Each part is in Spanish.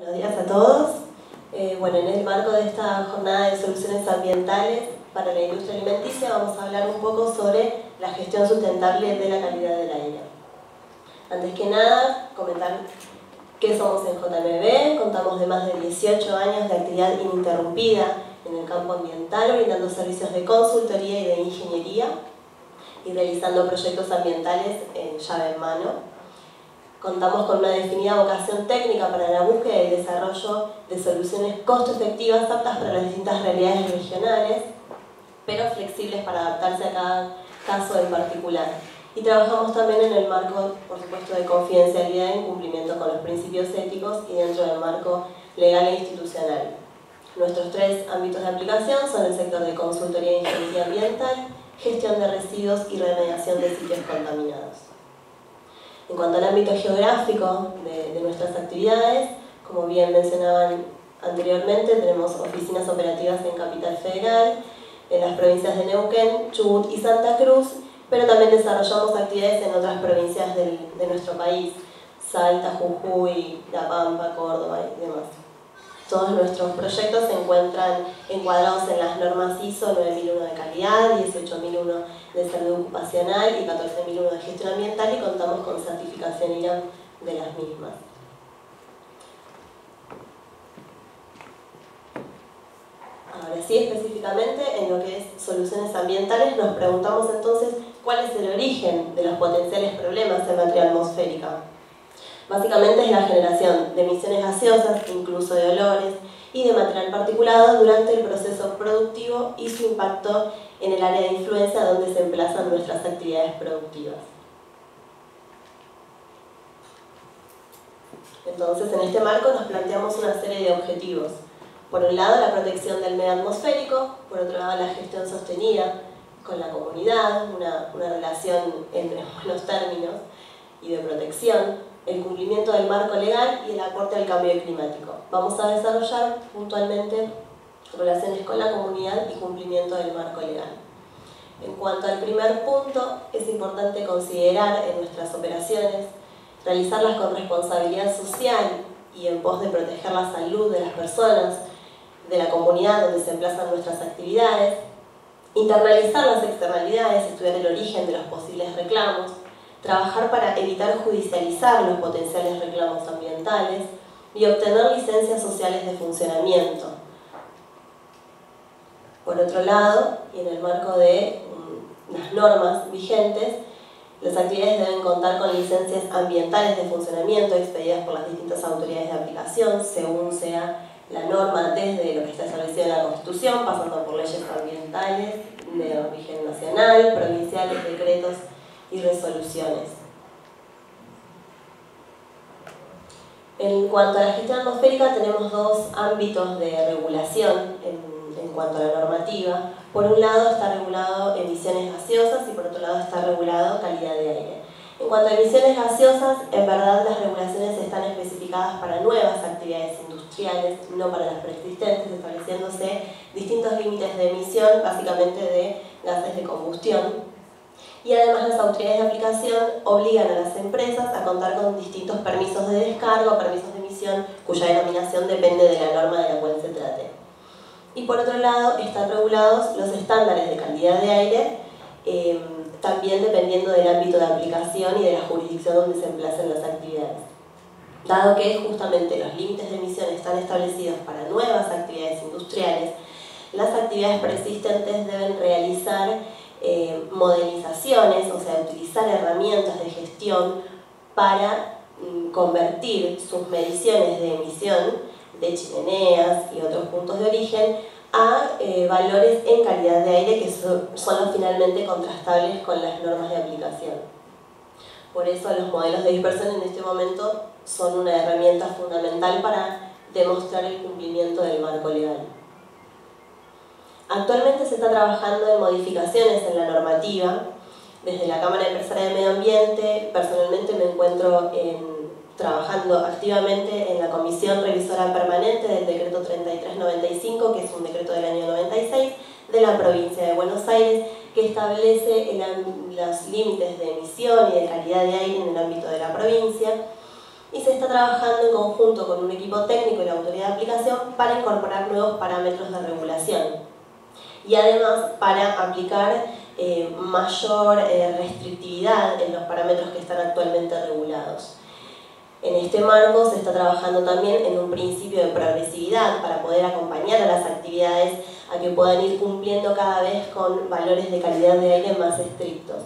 Buenos días a todos. Bueno, en el marco de esta jornada de soluciones ambientales para la industria alimenticia vamos a hablar un poco sobre la gestión sustentable de la calidad del aire. Antes que nada, comentar qué somos en JMB. Contamos de más de 18 años de actividad ininterrumpida en el campo ambiental, brindando servicios de consultoría y de ingeniería y realizando proyectos ambientales en llave en mano. Contamos con una definida vocación técnica para la búsqueda y desarrollo de soluciones costo efectivas aptas para las distintas realidades regionales, pero flexibles para adaptarse a cada caso en particular. Y trabajamos también en el marco, por supuesto, de confidencialidad en cumplimiento con los principios éticos y dentro del marco legal e institucional. Nuestros tres ámbitos de aplicación son el sector de consultoría e ingeniería ambiental, gestión de residuos y remediación de sitios contaminados. En cuanto al ámbito geográfico de nuestras actividades, como bien mencionaban anteriormente, tenemos oficinas operativas en Capital Federal, en las provincias de Neuquén, Chubut y Santa Cruz, pero también desarrollamos actividades en otras provincias de nuestro país, Salta, Jujuy, La Pampa, Córdoba y demás. Todos nuestros proyectos se encuentran encuadrados en las normas ISO 9001 de calidad, 18001 de salud ocupacional y 14001 de gestión ambiental, y contamos con certificación IRAM de las mismas. Ahora sí, específicamente en lo que es soluciones ambientales, nos preguntamos entonces cuál es el origen de los potenciales problemas en materia atmosférica. Básicamente es la generación de emisiones gaseosas, incluso de olores, y de material particulado durante el proceso productivo y su impacto en el área de influencia donde se emplazan nuestras actividades productivas. Entonces, en este marco nos planteamos una serie de objetivos. Por un lado, la protección del medio atmosférico, por otro lado, la gestión sostenida con la comunidad, una relación en buenos términos y de protección, el cumplimiento del marco legal y el aporte al cambio climático. Vamos a desarrollar puntualmente relaciones con la comunidad y cumplimiento del marco legal. En cuanto al primer punto, es importante considerar en nuestras operaciones realizarlas con responsabilidad social y en pos de proteger la salud de las personas, de la comunidad donde se emplazan nuestras actividades, internalizar las externalidades, estudiar el origen de los posibles reclamos, trabajar para evitar judicializar los potenciales reclamos ambientales y obtener licencias sociales de funcionamiento. Por otro lado, y en el marco de las normas vigentes, las actividades deben contar con licencias ambientales de funcionamiento expedidas por las distintas autoridades de aplicación, según sea la norma, desde lo que está establecido en la Constitución, pasando por leyes ambientales de origen nacional, provinciales, decretos y resoluciones. En cuanto a la gestión atmosférica, tenemos dos ámbitos de regulación en cuanto a la normativa. Por un lado está regulado emisiones gaseosas y por otro lado está regulado calidad de aire. En cuanto a emisiones gaseosas, en verdad las regulaciones están especificadas para nuevas actividades industriales, no para las preexistentes, estableciéndose distintos límites de emisión, básicamente de gases de combustión. Y además las autoridades de aplicación obligan a las empresas a contar con distintos permisos de descarga o permisos de emisión, cuya denominación depende de la norma de la cual se trate. Y por otro lado están regulados los estándares de calidad de aire, también dependiendo del ámbito de aplicación y de la jurisdicción donde se emplacen las actividades. Dado que justamente los límites de emisión están establecidos para nuevas actividades industriales, las actividades preexistentes deben realizar modelizaciones, o sea, utilizar herramientas de gestión para convertir sus mediciones de emisión de chimeneas y otros puntos de origen a valores en calidad de aire que son los finalmente contrastables con las normas de aplicación. Por eso los modelos de dispersión en este momento son una herramienta fundamental para demostrar el cumplimiento del marco legal. Actualmente se está trabajando en modificaciones en la normativa. Desde la Cámara Empresaria de Medio Ambiente, personalmente me encuentro trabajando activamente en la Comisión Revisora Permanente del Decreto 3395, que es un decreto del año 96, de la provincia de Buenos Aires, que establece los límites de emisión y de calidad de aire en el ámbito de la provincia. y se está trabajando en conjunto con un equipo técnico y la autoridad de aplicación para incorporar nuevos parámetros de regulación y además para aplicar mayor restrictividad en los parámetros que están actualmente regulados. En este marco se está trabajando también en un principio de progresividad para poder acompañar a las actividades a que puedan ir cumpliendo cada vez con valores de calidad de aire más estrictos.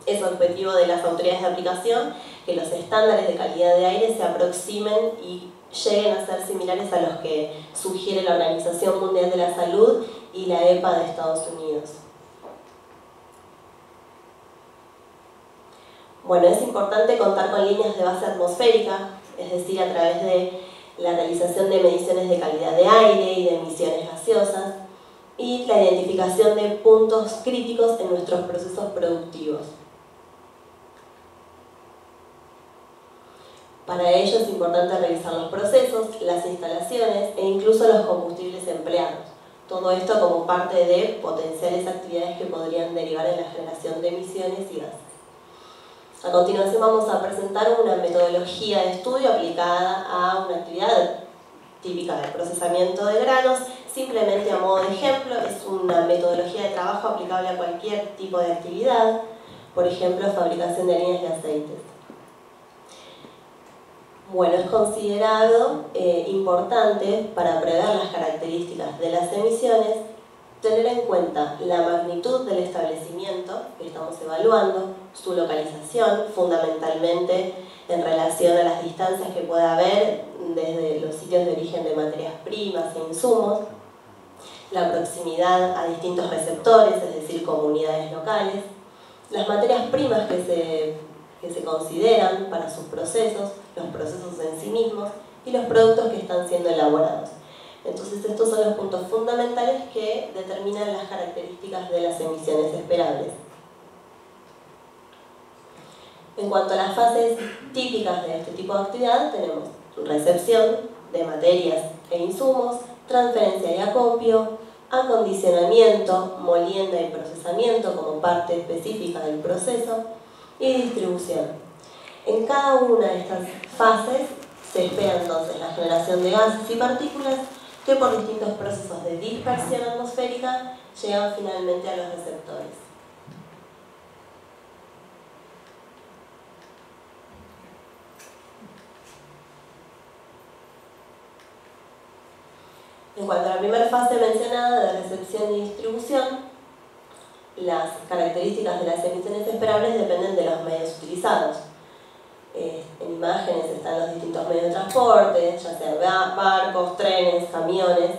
Es objetivo de las autoridades de aplicación que los estándares de calidad de aire se aproximen y lleguen a ser similares a los que sugiere la Organización Mundial de la Salud y la EPA de Estados Unidos. Bueno, es importante contar con líneas de base atmosférica, es decir, a través de la realización de mediciones de calidad de aire y de emisiones gaseosas, y la identificación de puntos críticos en nuestros procesos productivos. Para ello es importante revisar los procesos, las instalaciones e incluso los combustibles empleados. Todo esto como parte de potenciales actividades que podrían derivar en la generación de emisiones y gases. A continuación vamos a presentar una metodología de estudio aplicada a una actividad típica del procesamiento de granos. Simplemente a modo de ejemplo, es una metodología de trabajo aplicable a cualquier tipo de actividad, por ejemplo, fabricación de harinas y aceites. Bueno, es considerado importante para prever las características de las emisiones tener en cuenta la magnitud del establecimiento que estamos evaluando, su localización, fundamentalmente en relación a las distancias que pueda haber desde los sitios de origen de materias primas e insumos, la proximidad a distintos receptores, es decir, comunidades locales, las materias primas que se consideran para sus procesos, los procesos en sí mismos y los productos que están siendo elaborados. Entonces estos son los puntos fundamentales que determinan las características de las emisiones esperables. En cuanto a las fases típicas de este tipo de actividad, tenemos recepción de materias e insumos, transferencia y acopio, acondicionamiento, molienda y procesamiento como parte específica del proceso y distribución. En cada una de estas fases se espera entonces la generación de gases y partículas que por distintos procesos de dispersión atmosférica llegan finalmente a los receptores. En cuanto a la primera fase mencionada de recepción y distribución, las características de las emisiones esperables dependen de los medios utilizados. En imágenes están los distintos medios de transporte, ya sean barcos, trenes, camiones.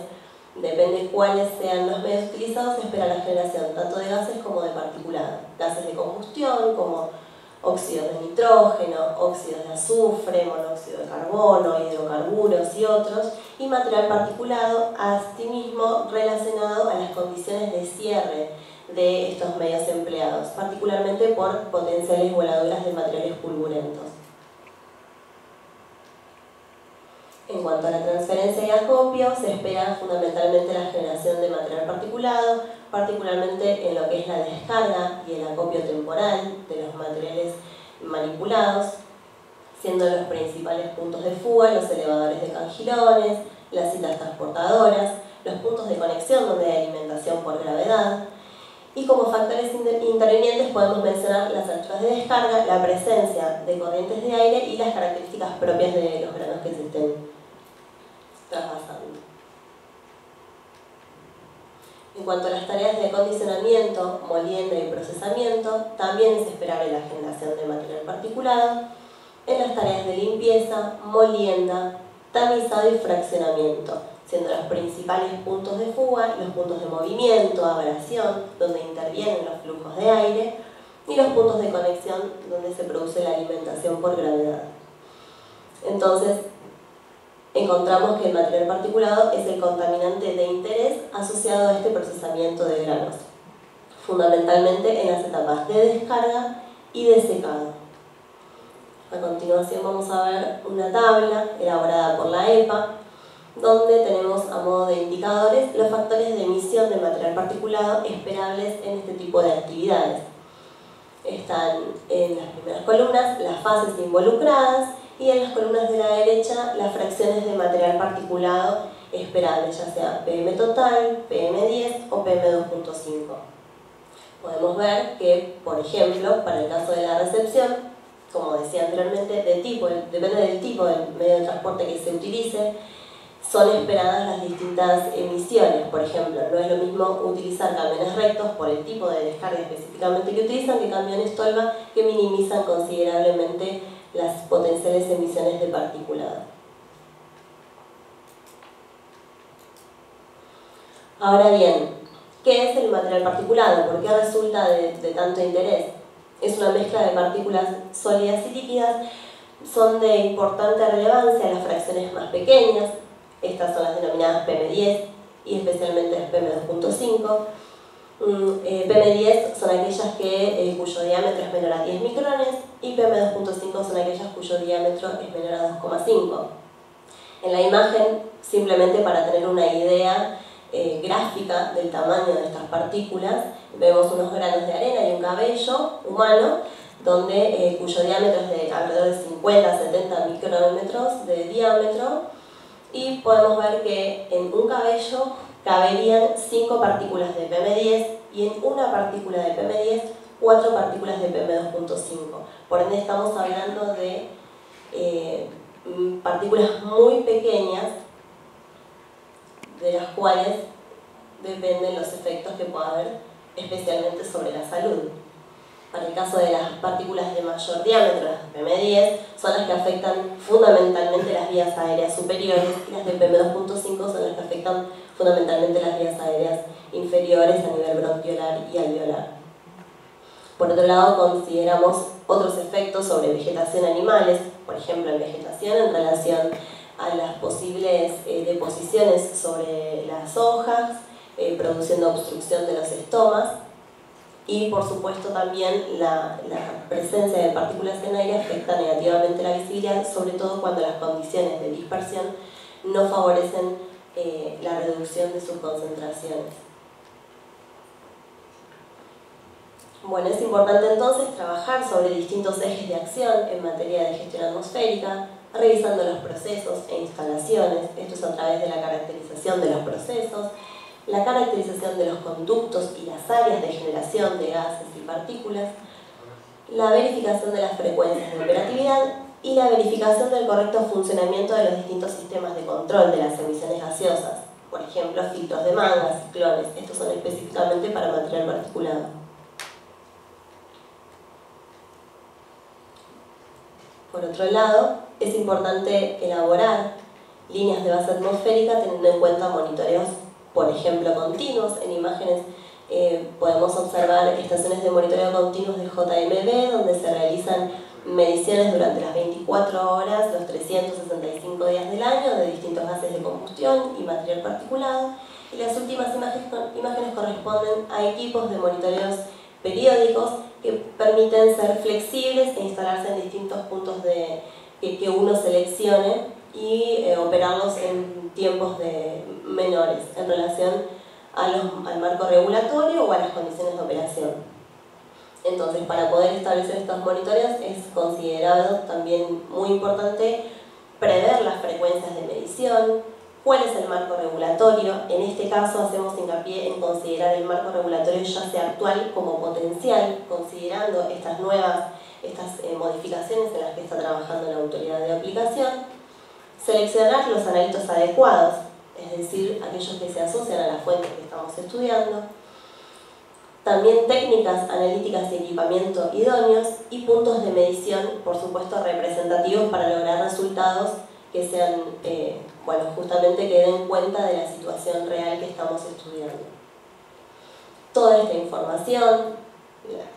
Depende cuáles sean los medios utilizados, se espera la generación tanto de gases como de particulados. Gases de combustión como óxidos de nitrógeno, óxidos de azufre, monóxido de carbono, hidrocarburos y otros, y material particulado, asimismo relacionado a las condiciones de cierre de estos medios empleados, particularmente por potenciales voladuras de materiales pulgulentos. En cuanto a la transferencia y acopio, se espera fundamentalmente la generación de material particulado, particularmente en lo que es la descarga y el acopio temporal de los materiales manipulados, siendo los principales puntos de fuga los elevadores de cangilones, las cintas transportadoras, los puntos de conexión donde hay alimentación por gravedad, y como factores intervinientes podemos mencionar las alturas de descarga, la presencia de corrientes de aire y las características propias de los granos que se estén trabajando. En cuanto a las tareas de acondicionamiento, molienda y procesamiento, también es esperable la generación de material particulado. En las tareas de limpieza, molienda, tamizado y fraccionamiento, siendo los principales puntos de fuga los puntos de movimiento, abrasión, donde intervienen los flujos de aire, y los puntos de conexión, donde se produce la alimentación por gravedad. Entonces, encontramos que el material particulado es el contaminante de interés asociado a este procesamiento de granos, fundamentalmente en las etapas de descarga y de secado. A continuación vamos a ver una tabla elaborada por la EPA, donde tenemos a modo de indicadores los factores de emisión de material particulado esperables en este tipo de actividades. Están en las primeras columnas las fases involucradas y en las columnas de la derecha las fracciones de material particulado esperables, ya sea PM total, PM10 o PM2.5. Podemos ver que, por ejemplo, para el caso de la recepción, como decía anteriormente, depende del tipo del medio de transporte que se utilice, son esperadas las distintas emisiones. Por ejemplo, no es lo mismo utilizar camiones rectos por el tipo de descarga específicamente que utilizan que camiones tolva que minimizan considerablemente las potenciales emisiones de particulado. Ahora bien, ¿qué es el material particulado? ¿Por qué resulta de tanto interés? Es una mezcla de partículas sólidas y líquidas, son de importante relevancia las fracciones más pequeñas, estas son las denominadas PM10 y especialmente PM2.5. PM10 son aquellas cuyo diámetro es menor a 10 micrones y PM2.5 son aquellas cuyo diámetro es menor a 2,5. En la imagen, simplemente para tener una idea gráfica del tamaño de estas partículas, vemos unos granos de arena y un cabello humano cuyo diámetro es de alrededor de 50-70 micrómetros de diámetro, y podemos ver que en un cabello caberían 5 partículas de PM10 y en una partícula de PM10 4 partículas de PM2.5. Por ende estamos hablando de partículas muy pequeñas, de las cuales dependen los efectos que pueda haber especialmente sobre la salud. Para el caso de las partículas de mayor diámetro, las PM10, son las que afectan fundamentalmente las vías aéreas superiores, y las de PM2.5 son las que afectan fundamentalmente las vías aéreas inferiores a nivel bronquiolar y alveolar. Por otro lado, consideramos otros efectos sobre vegetación animales, por ejemplo en vegetación en relación a las posibles deposiciones sobre las hojas, produciendo obstrucción de los estomas, y por supuesto también la presencia de partículas en aire afecta negativamente la visibilidad, sobre todo cuando las condiciones de dispersión no favorecen la reducción de sus concentraciones. Bueno, es importante entonces trabajar sobre distintos ejes de acción en materia de gestión atmosférica, revisando los procesos e instalaciones, esto es a través de la caracterización de los procesos, la caracterización de los conductos y las áreas de generación de gases y partículas, la verificación de las frecuencias de operatividad y la verificación del correcto funcionamiento de los distintos sistemas de control de las emisiones gaseosas, por ejemplo, filtros de mangas, ciclones, estos son específicamente para material particulado. Por otro lado, es importante elaborar líneas de base atmosférica teniendo en cuenta monitoreos, por ejemplo, continuos. En imágenes podemos observar estaciones de monitoreo continuos de JMB, donde se realizan mediciones durante las 24 horas, los 365 días del año, de distintos gases de combustión y material particulado. Y las últimas imágenes corresponden a equipos de monitoreos periódicos que permiten ser flexibles e instalarse en distintos puntos que uno seleccione y operarlos en tiempos menores en relación al marco regulatorio o a las condiciones de operación. Entonces, para poder establecer estos monitoreos es considerado también muy importante prever las frecuencias de medición, cuál es el marco regulatorio. En este caso hacemos hincapié en considerar el marco regulatorio ya sea actual como potencial, considerando estas modificaciones en las que está trabajando la autoridad de aplicación. Seleccionar los analitos adecuados, es decir, aquellos que se asocian a la fuente que estamos estudiando. También técnicas analíticas y equipamiento idóneos y puntos de medición, por supuesto, representativos para lograr resultados que sean, justamente que den cuenta de la situación real que estamos estudiando. Toda esta información,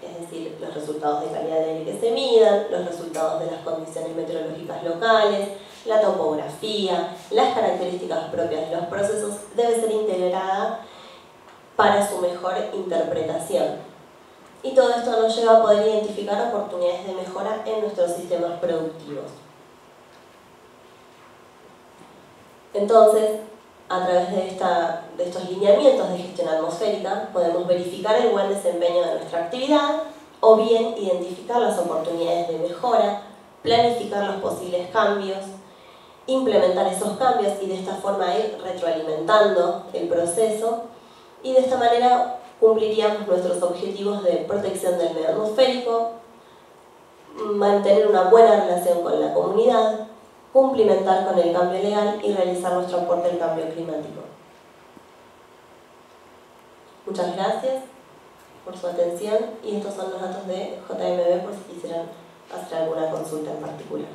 es decir, los resultados de calidad de aire que se midan, los resultados de las condiciones meteorológicas locales, la topografía, las características propias de los procesos, debe ser integrada para su mejor interpretación. Y todo esto nos lleva a poder identificar oportunidades de mejora en nuestros sistemas productivos. Entonces, a través de estos lineamientos de gestión atmosférica, podemos verificar el buen desempeño de nuestra actividad o bien identificar las oportunidades de mejora planificar los posibles cambios, implementar esos cambios y de esta forma ir retroalimentando el proceso, y de esta manera cumpliríamos nuestros objetivos de protección del medio atmosférico, mantener una buena relación con la comunidad, cumplimentar con el cambio legal y realizar nuestro aporte al cambio climático. Muchas gracias por su atención y estos son los datos de JMB por si quisieran hacer alguna consulta en particular.